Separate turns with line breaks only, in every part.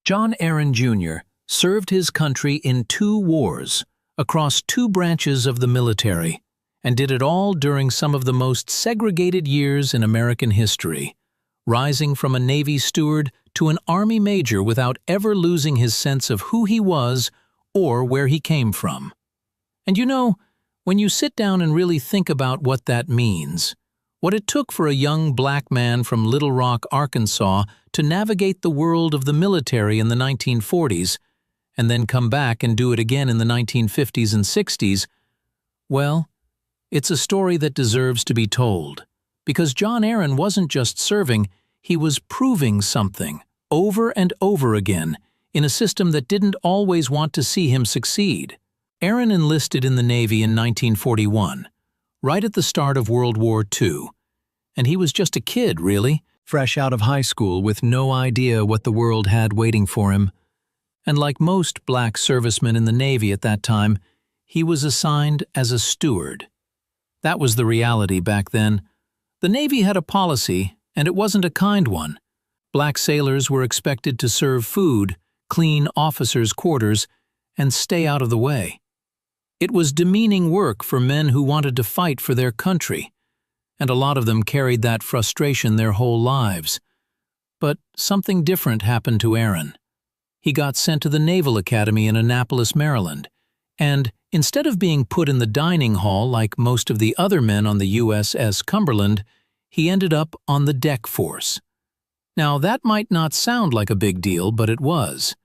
John Aaron Jr. served his country in 2 wars, across 2 branches of the military, and did it all during some of the most segregated years in American history, rising from a Navy steward to an Army major without ever losing his sense of who he was or where he came from. And you know, when you sit down and really think about what that means, what it took for a young black man from Little Rock, Arkansas, to navigate the world of the military in the 1940s, and then come back and do it again in the 1950s and 60s, well, it's a story that deserves to be told. Because John Aaron wasn't just serving, he was proving something, over and over again, in a system that didn't always want to see him succeed. Aaron enlisted in the Navy in 1941, right at the start of World War II. And he was just a kid, really, fresh out of high school with no idea what the world had waiting for him. And like most black servicemen in the Navy at that time, he was assigned as a steward. That was the reality back then. The Navy had a policy, and it wasn't a kind one. Black sailors were expected to serve food, clean officers' quarters, and stay out of the way. It was demeaning work for men who wanted to fight for their country, and a lot of them carried that frustration their whole lives. But something different happened to Aaron. He got sent to the Naval Academy in Annapolis, Maryland, and instead of being put in the dining hall like most of the other men on the USS Cumberland, he ended up on the deck force. Now, that might not sound like a big deal, but it was.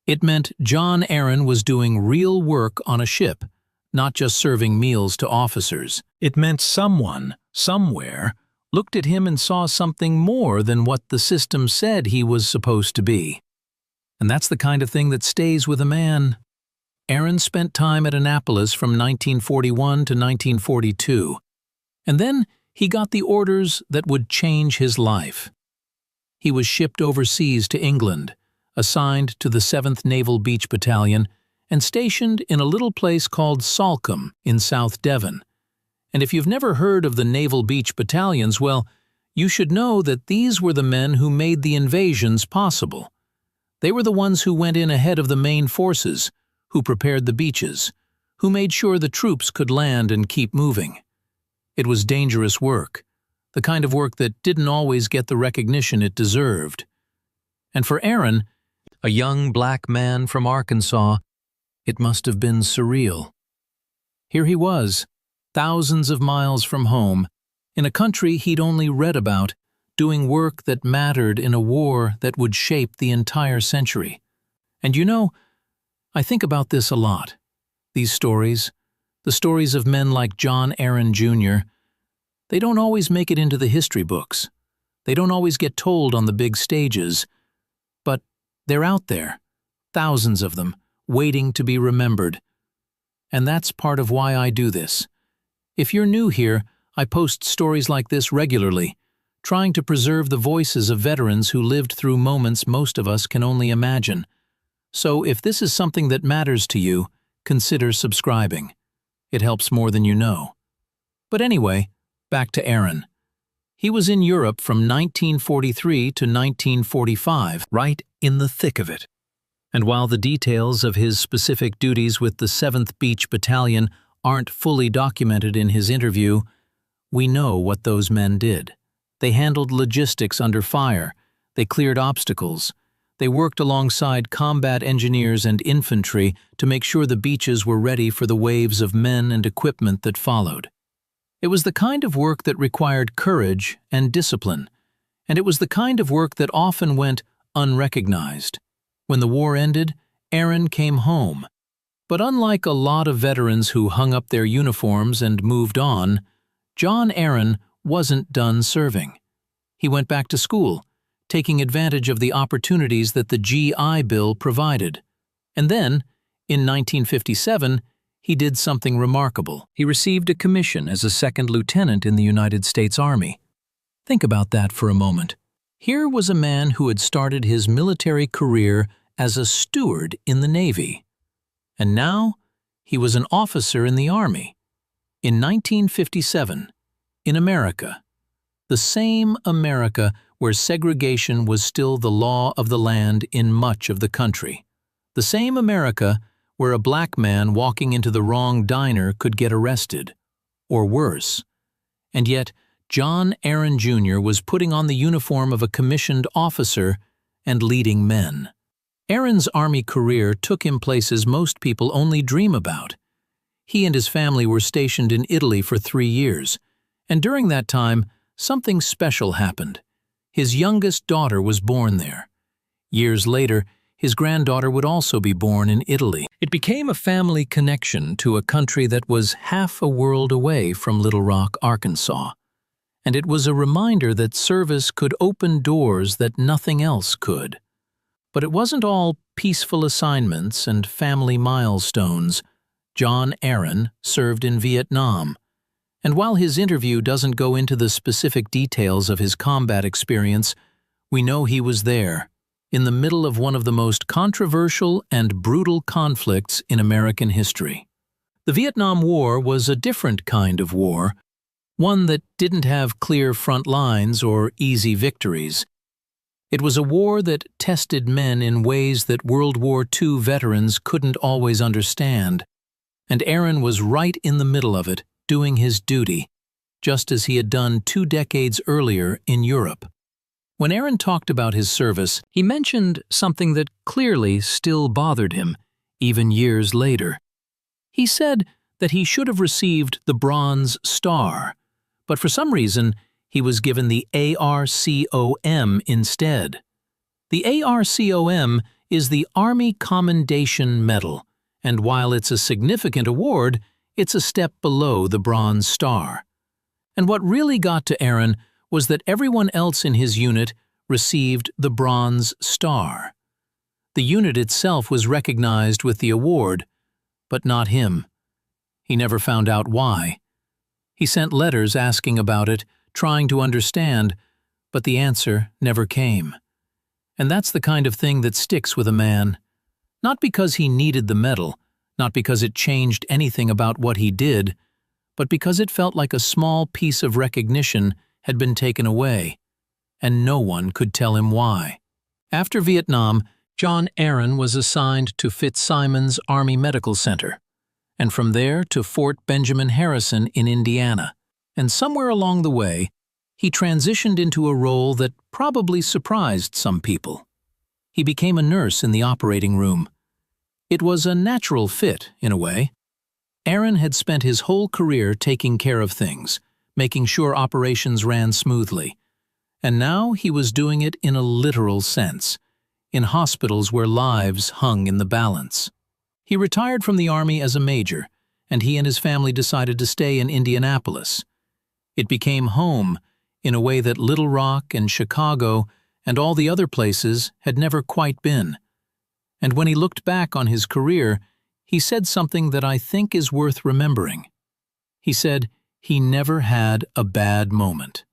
It meant John Aaron was doing real work on a ship, not just serving meals to officers. It meant someone, somewhere, looked at him and saw something more than what the system said he was supposed to be. And that's the kind of thing that stays with a man. Aaron spent time at Annapolis from 1941 to 1942, and then he got the orders that would change his life. He was shipped overseas to England, assigned to the 7th Naval Beach Battalion, and stationed in a little place called Salcombe in South Devon. And if you've never heard of the Naval Beach Battalions, well, you should know that these were the men who made the invasions possible. They were the ones who went in ahead of the main forces, who prepared the beaches, who made sure the troops could land and keep moving. It was dangerous work, the kind of work that didn't always get the recognition it deserved. And for Aaron, a young black man from Arkansas, it must have been surreal. Here he was, thousands of miles from home, in a country he'd only read about, doing work that mattered in a war that would shape the entire century. And you know, I think about this a lot. These stories, the stories of men like John Aaron Jr., they don't always make it into the history books. They don't always get told on the big stages. But they're out there, thousands of them, waiting to be remembered. And that's part of why I do this. If you're new here, I post stories like this regularly, trying to preserve the voices of veterans who lived through moments most of us can only imagine. So if this is something that matters to you, consider subscribing. It helps more than you know. But anyway, back to Aaron. He was in Europe from 1943 to 1945, right in the thick of it. And while the details of his specific duties with the 7th Beach Battalion aren't fully documented in his interview, we know what those men did. They handled logistics under fire, they cleared obstacles, they worked alongside combat engineers and infantry to make sure the beaches were ready for the waves of men and equipment that followed. It was the kind of work that required courage and discipline, and it was the kind of work that often went unrecognized. When the war ended, Aaron came home. But unlike a lot of veterans who hung up their uniforms and moved on, John Aaron wasn't done serving. He went back to school, taking advantage of the opportunities that the GI Bill provided. And then, in 1957, he did something remarkable. He received a commission as a 2nd lieutenant in the United States Army. Think about that for a moment. Here was a man who had started his military career as a steward in the Navy. And now, he was an officer in the Army. In 1957, in America, the same America where segregation was still the law of the land in much of the country. The same America where a black man walking into the wrong diner could get arrested, or worse. And yet, John Aaron Jr. was putting on the uniform of a commissioned officer and leading men. Aaron's Army career took him places most people only dream about. He and his family were stationed in Italy for 3 years, and during that time, something special happened. His youngest daughter was born there. Years later, his granddaughter would also be born in Italy. It became a family connection to a country that was half a world away from Little Rock, Arkansas. And it was a reminder that service could open doors that nothing else could. But it wasn't all peaceful assignments and family milestones. John Aaron served in Vietnam. And while his interview doesn't go into the specific details of his combat experience, we know he was there, in the middle of one of the most controversial and brutal conflicts in American history. The Vietnam War was a different kind of war, one that didn't have clear front lines or easy victories. It was a war that tested men in ways that World War II veterans couldn't always understand, and Aaron was right in the middle of it, doing his duty, just as he had done 2 decades earlier in Europe. When Aaron talked about his service, he mentioned something that clearly still bothered him, even years later. He said that he should have received the Bronze Star, but for some reason, he was given the ARCOM instead. The ARCOM is the Army Commendation Medal, and while it's a significant award, it's a step below the Bronze Star. And what really got to Aaron was that everyone else in his unit received the Bronze Star. The unit itself was recognized with the award, but not him. He never found out why. He sent letters asking about it, trying to understand, but the answer never came. And that's the kind of thing that sticks with a man. Not because he needed the medal, not because it changed anything about what he did, but because it felt like a small piece of recognition had been taken away, and no one could tell him why. After Vietnam, John Aaron was assigned to Fitzsimons Army Medical Center, and from there to Fort Benjamin Harrison in Indiana. And somewhere along the way, he transitioned into a role that probably surprised some people. He became a nurse in the operating room. It was a natural fit, in a way. Aaron had spent his whole career taking care of things, making sure operations ran smoothly. And now he was doing it in a literal sense, in hospitals where lives hung in the balance. He retired from the Army as a major, and he and his family decided to stay in Indianapolis. It became home in a way that Little Rock and Chicago and all the other places had never quite been. And when he looked back on his career, he said something that I think is worth remembering. He said he never had a bad moment.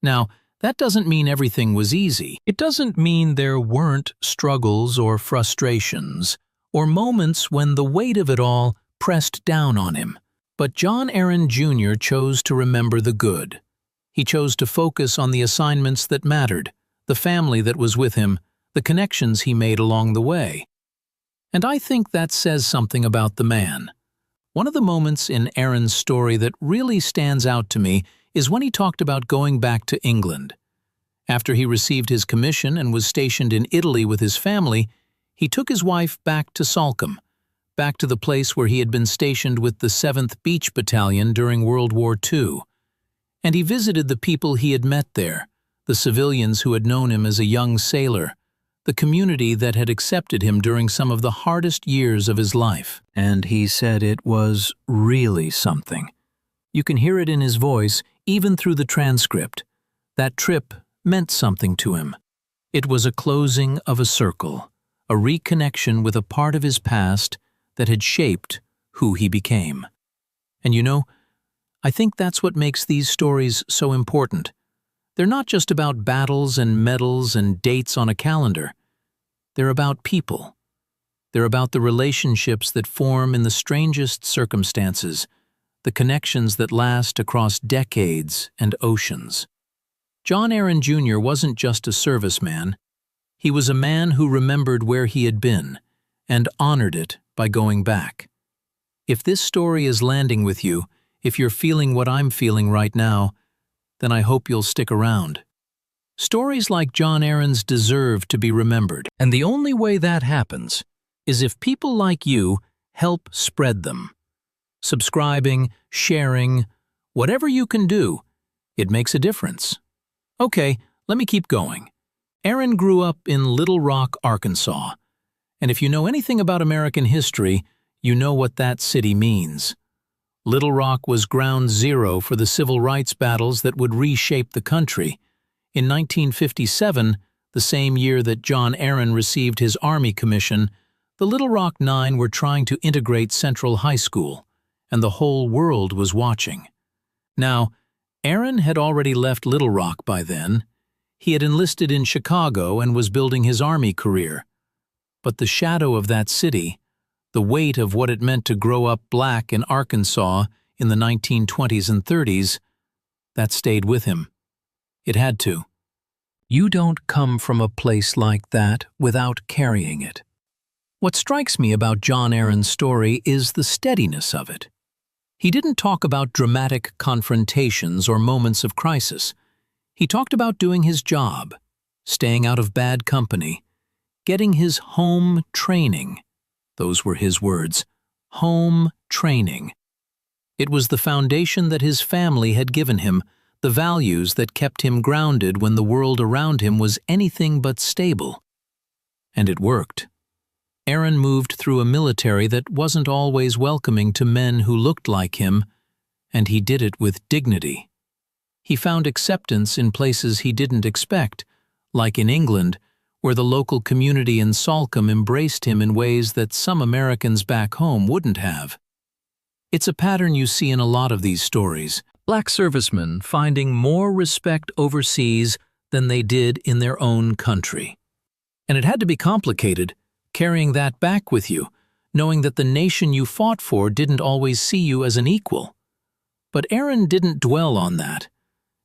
Now, that doesn't mean everything was easy. It doesn't mean there weren't struggles or frustrations, or moments when the weight of it all pressed down on him. But John Aaron Jr. chose to remember the good. He chose to focus on the assignments that mattered, the family that was with him, the connections he made along the way. And I think that says something about the man. One of the moments in Aaron's story that really stands out to me is when he talked about going back to England. After he received his commission and was stationed in Italy with his family, he took his wife back to Salcombe, back to the place where he had been stationed with the 7th Beach Battalion during World War II. And he visited the people he had met there, the civilians who had known him as a young sailor, the community that had accepted him during some of the hardest years of his life. And he said it was really something. You can hear it in his voice, even through the transcript. That trip meant something to him. It was a closing of a circle, a reconnection with a part of his past that had shaped who he became. And you know, I think that's what makes these stories so important. They're not just about battles and medals and dates on a calendar. They're about people. They're about the relationships that form in the strangest circumstances, the connections that last across decades and oceans. John Aaron Jr. wasn't just a serviceman. He was a man who remembered where he had been and honored it by going back. If this story is landing with you, if you're feeling what I'm feeling right now, then I hope you'll stick around. Stories like John Aaron's deserve to be remembered, and the only way that happens is if people like you help spread them. Subscribing, sharing, whatever you can do, it makes a difference. Okay, let me keep going. Aaron grew up in Little Rock, Arkansas, and if you know anything about American history, you know what that city means. Little Rock was ground zero for the civil rights battles that would reshape the country. In 1957, the same year that John Aaron received his Army commission, the Little Rock Nine were trying to integrate Central High School, and the whole world was watching. Now, Aaron had already left Little Rock by then. He had enlisted in Chicago and was building his Army career. But the shadow of that city, the weight of what it meant to grow up black in Arkansas in the 1920s and 30s, that stayed with him. It had to. You don't come from a place like that without carrying it. What strikes me about John Aaron's story is the steadiness of it. He didn't talk about dramatic confrontations or moments of crisis. He talked about doing his job, staying out of bad company, getting his home training. Those were his words, home training. It was the foundation that his family had given him, the values that kept him grounded when the world around him was anything but stable. And it worked. Aaron moved through a military that wasn't always welcoming to men who looked like him, and he did it with dignity. He found acceptance in places he didn't expect, like in England, where the local community in Salcombe embraced him in ways that some Americans back home wouldn't have. It's a pattern you see in a lot of these stories. Black servicemen finding more respect overseas than they did in their own country. And it had to be complicated, carrying that back with you, knowing that the nation you fought for didn't always see you as an equal. But Aaron didn't dwell on that,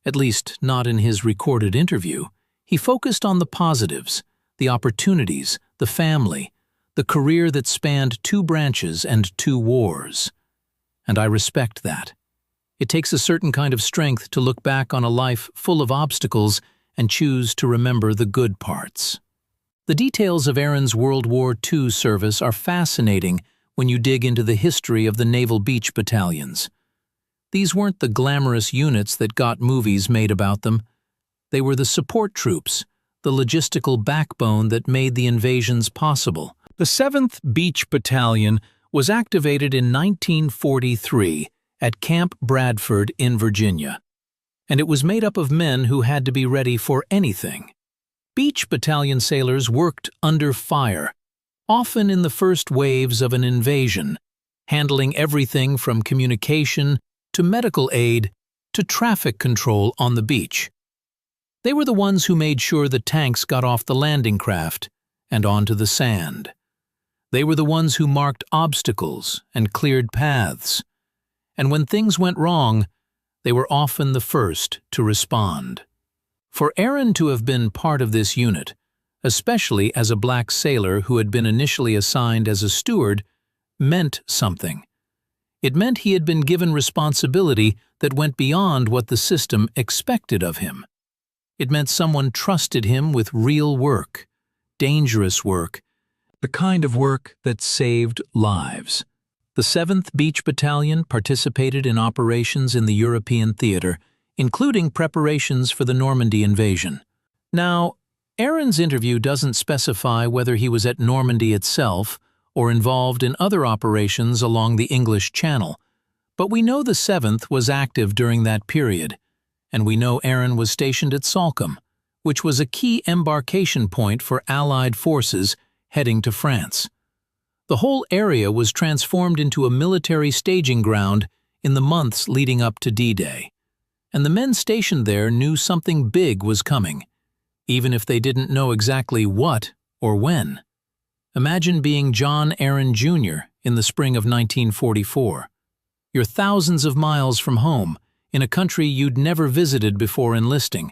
at least not in his recorded interview. He focused on the positives, the opportunities, the family, the career that spanned 2 branches and 2 wars. And I respect that. It takes a certain kind of strength to look back on a life full of obstacles and choose to remember the good parts. The details of Aaron's World War II service are fascinating when you dig into the history of the Naval Beach Battalions. These weren't the glamorous units that got movies made about them. They were the support troops, the logistical backbone that made the invasions possible. The 7th Beach Battalion was activated in 1943 at Camp Bradford in Virginia, and it was made up of men who had to be ready for anything. Beach Battalion sailors worked under fire, often in the first waves of an invasion, handling everything from communication to medical aid to traffic control on the beach. They were the ones who made sure the tanks got off the landing craft and onto the sand. They were the ones who marked obstacles and cleared paths. And when things went wrong, they were often the first to respond. For Aaron to have been part of this unit, especially as a black sailor who had been initially assigned as a steward, meant something. It meant he had been given responsibility that went beyond what the system expected of him. It meant someone trusted him with real work, dangerous work, the kind of work that saved lives. The 7th Beach Battalion participated in operations in the European theater, including preparations for the Normandy invasion. Now, Aaron's interview doesn't specify whether he was at Normandy itself or involved in other operations along the English Channel, but we know the 7th was active during that period, and we know Aaron was stationed at Salcombe, which was a key embarkation point for Allied forces heading to France. The whole area was transformed into a military staging ground in the months leading up to D-Day, and the men stationed there knew something big was coming, even if they didn't know exactly what or when. Imagine being John Aaron Jr. in the spring of 1944. You're thousands of miles from home, in a country you'd never visited before enlisting,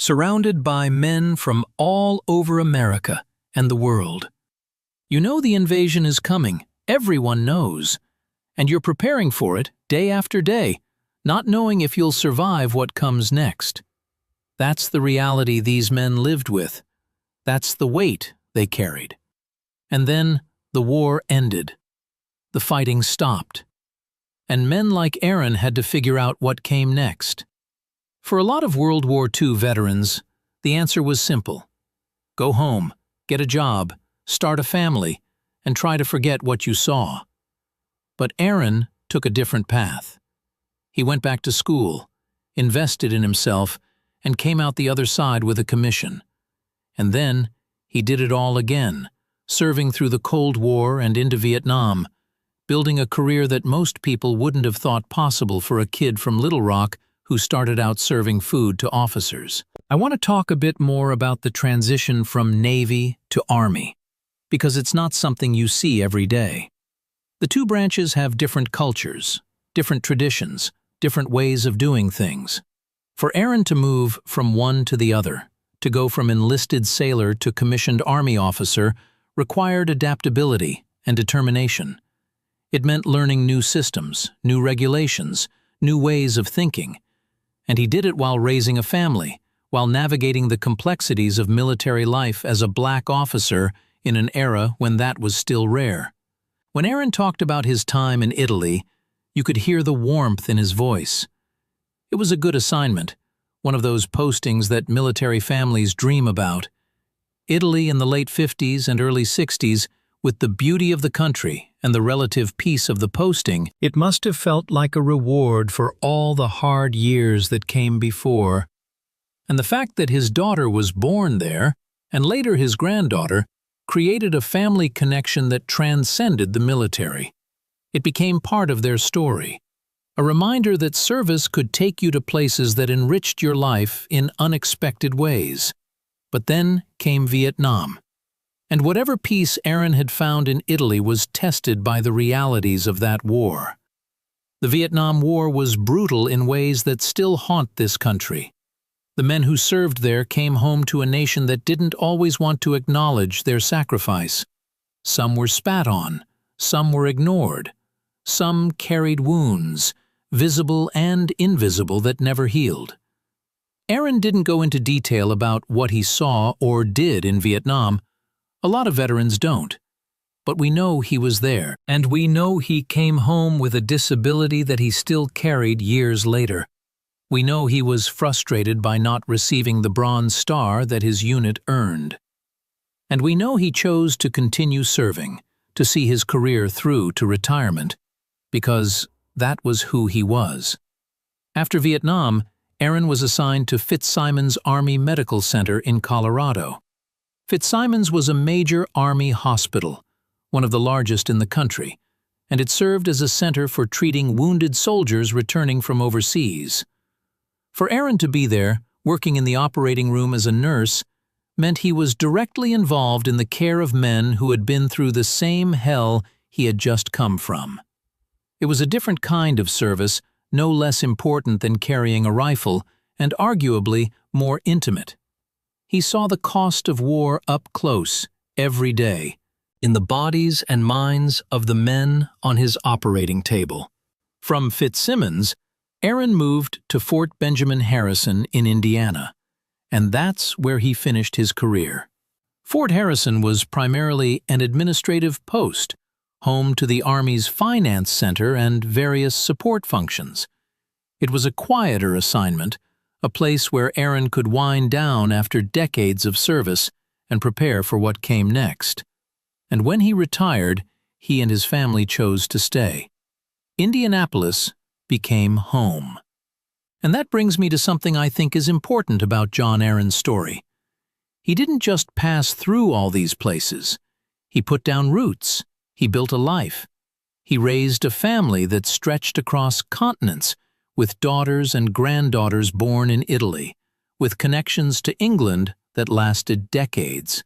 surrounded by men from all over America and the world. You know the invasion is coming, everyone knows, and you're preparing for it day after day, not knowing if you'll survive what comes next. That's the reality these men lived with. That's the weight they carried. And then the war ended. The fighting stopped. And men like Aaron had to figure out what came next. For a lot of World War II veterans, the answer was simple. Go home, get a job, start a family, and try to forget what you saw. But Aaron took a different path. He went back to school, invested in himself, and came out the other side with a commission. And then he did it all again, serving through the Cold War and into Vietnam, building a career that most people wouldn't have thought possible for a kid from Little Rock who started out serving food to officers. I want to talk a bit more about the transition from Navy to Army, because it's not something you see every day. The two branches have different cultures, different traditions, different ways of doing things. For Aaron to move from one to the other, to go from enlisted sailor to commissioned Army officer, required adaptability and determination. It meant learning new systems, new regulations, new ways of thinking. And he did it while raising a family, while navigating the complexities of military life as a black officer in an era when that was still rare. When Aaron talked about his time in Italy, you could hear the warmth in his voice. It was a good assignment, one of those postings that military families dream about. Italy in the late 50s and early 60s, with the beauty of the country and the relative peace of the posting, it must have felt like a reward for all the hard years that came before. And the fact that his daughter was born there, and later his granddaughter, created a family connection that transcended the military. It became part of their story, a reminder that service could take you to places that enriched your life in unexpected ways. But then came Vietnam. And whatever peace Aaron had found in Italy was tested by the realities of that war. The Vietnam War was brutal in ways that still haunt this country. The men who served there came home to a nation that didn't always want to acknowledge their sacrifice. Some were spat on, some were ignored, some carried wounds, visible and invisible, that never healed. Aaron didn't go into detail about what he saw or did in Vietnam. A lot of veterans don't. But we know he was there, and we know he came home with a disability that he still carried years later. We know he was frustrated by not receiving the Bronze Star that his unit earned. And we know he chose to continue serving, to see his career through to retirement, because that was who he was. After Vietnam, Aaron was assigned to Fitzsimons Army Medical Center in Colorado. Fitzsimons was a major Army hospital, one of the largest in the country, and it served as a center for treating wounded soldiers returning from overseas. For Aaron to be there, working in the operating room as a nurse, meant he was directly involved in the care of men who had been through the same hell he had just come from. It was a different kind of service, no less important than carrying a rifle, and arguably more intimate. He saw the cost of war up close, every day, in the bodies and minds of the men on his operating table. From Fitzsimons, Aaron moved to Fort Benjamin Harrison in Indiana, and that's where he finished his career. Fort Harrison was primarily an administrative post, home to the Army's finance center and various support functions. It was a quieter assignment, a place where Aaron could wind down after decades of service and prepare for what came next. And when he retired, he and his family chose to stay. Indianapolis became home. And that brings me to something I think is important about John Aaron's story. He didn't just pass through all these places. He put down roots. He built a life. He raised a family that stretched across continents, with daughters and granddaughters born in Italy, with connections to England that lasted decades.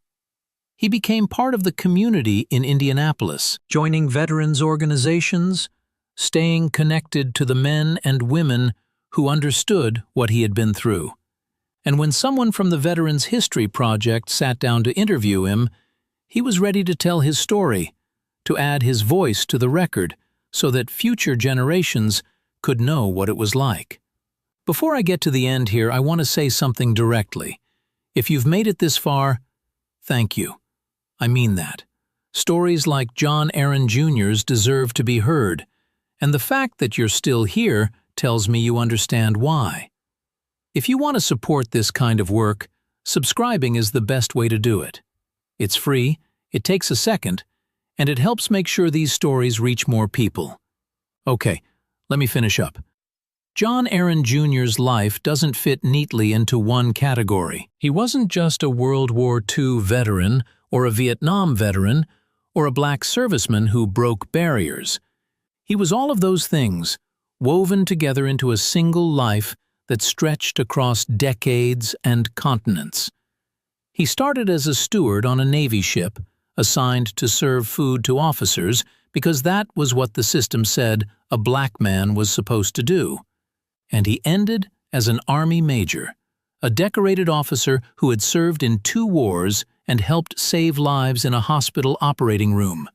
He became part of the community in Indianapolis, joining veterans organizations, staying connected to the men and women who understood what he had been through. And when someone from the Veterans History Project sat down to interview him, he was ready to tell his story, to add his voice to the record so that future generations could know what it was like. Before I get to the end here, I want to say something directly. If you've made it this far, thank you. I mean that. Stories like John Aaron Jr.'s deserve to be heard, and the fact that you're still here tells me you understand why. If you want to support this kind of work, subscribing is the best way to do it. It's free, it takes a second, and it helps make sure these stories reach more people. Okay, let me finish up. John Aaron Jr.'s life doesn't fit neatly into one category. He wasn't just a World War II veteran or a Vietnam veteran or a black serviceman who broke barriers. He was all of those things, woven together into a single life that stretched across decades and continents. He started as a steward on a Navy ship, assigned to serve food to officers because that was what the system said a black man was supposed to do. And he ended as an Army major, a decorated officer who had served in 2 wars and helped save lives in a hospital operating room.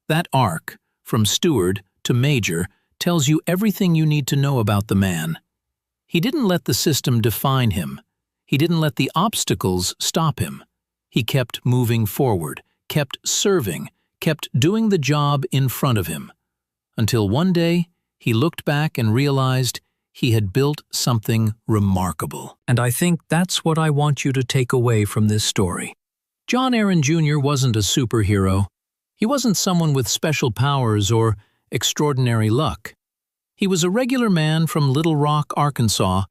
That arc, from steward to major, tells you everything you need to know about the man. He didn't let the system define him. He didn't let the obstacles stop him. He kept moving forward, kept serving, kept doing the job in front of him. Until one day, he looked back and realized he had built something remarkable. And I think that's what I want you to take away from this story. John Aaron Jr. wasn't a superhero. He wasn't someone with special powers or extraordinary luck. He was a regular man from Little Rock, Arkansas,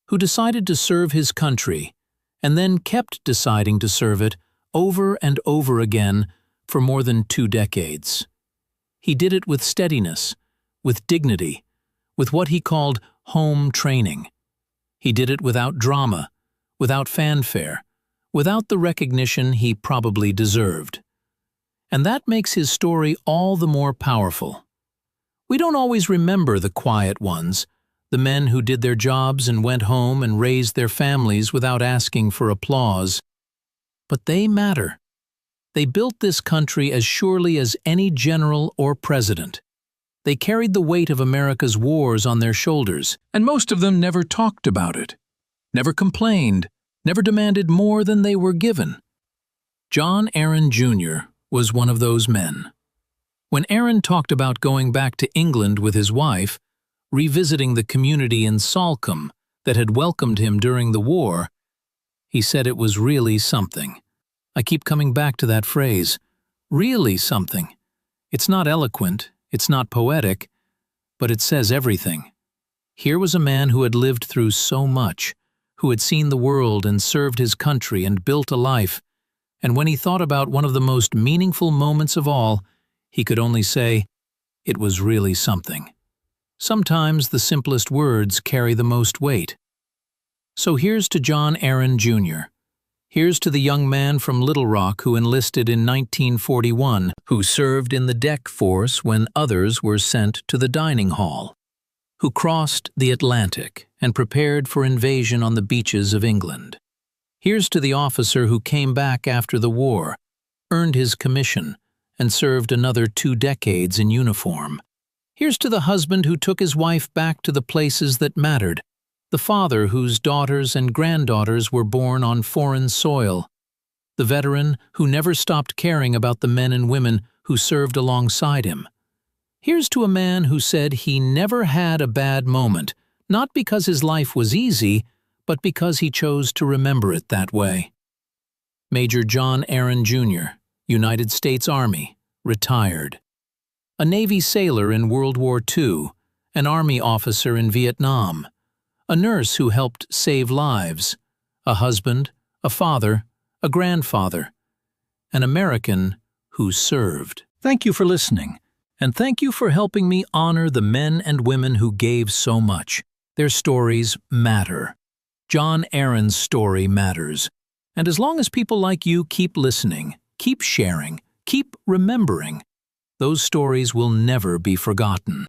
who decided to serve his country, and then kept deciding to serve it over and over again for more than 2 decades. He did it with steadiness, with dignity, with what he called home training. He did it without drama, without fanfare, without the recognition he probably deserved. And that makes his story all the more powerful. We don't always remember the quiet ones, the men who did their jobs and went home and raised their families without asking for applause. But they matter. They built this country as surely as any general or president. They carried the weight of America's wars on their shoulders, and most of them never talked about it, never complained, never demanded more than they were given. John Aaron Jr. was one of those men. When Aaron talked about going back to England with his wife, revisiting the community in Salcombe that had welcomed him during the war, he said it was really something. I keep coming back to that phrase, really something. It's not eloquent, it's not poetic, but it says everything. Here was a man who had lived through so much, who had seen the world and served his country and built a life, and when he thought about one of the most meaningful moments of all, he could only say, it was really something. Sometimes the simplest words carry the most weight. So here's to John Aaron Jr. Here's to the young man from Little Rock who enlisted in 1941, who served in the deck force when others were sent to the dining hall, who crossed the Atlantic and prepared for invasion on the beaches of England. Here's to the officer who came back after the war, earned his commission, and served another 2 decades in uniform. Here's to the husband who took his wife back to the places that mattered, the father whose daughters and granddaughters were born on foreign soil, the veteran who never stopped caring about the men and women who served alongside him. Here's to a man who said he never had a bad moment, not because his life was easy, but because he chose to remember it that way. Major John Aaron Jr., United States Army, retired. A Navy sailor in World War II, an Army officer in Vietnam, a nurse who helped save lives, a husband, a father, a grandfather, an American who served. Thank you for listening, and thank you for helping me honor the men and women who gave so much. Their stories matter. John Aaron's story matters. And as long as people like you keep listening, keep sharing, keep remembering, those stories will never be forgotten.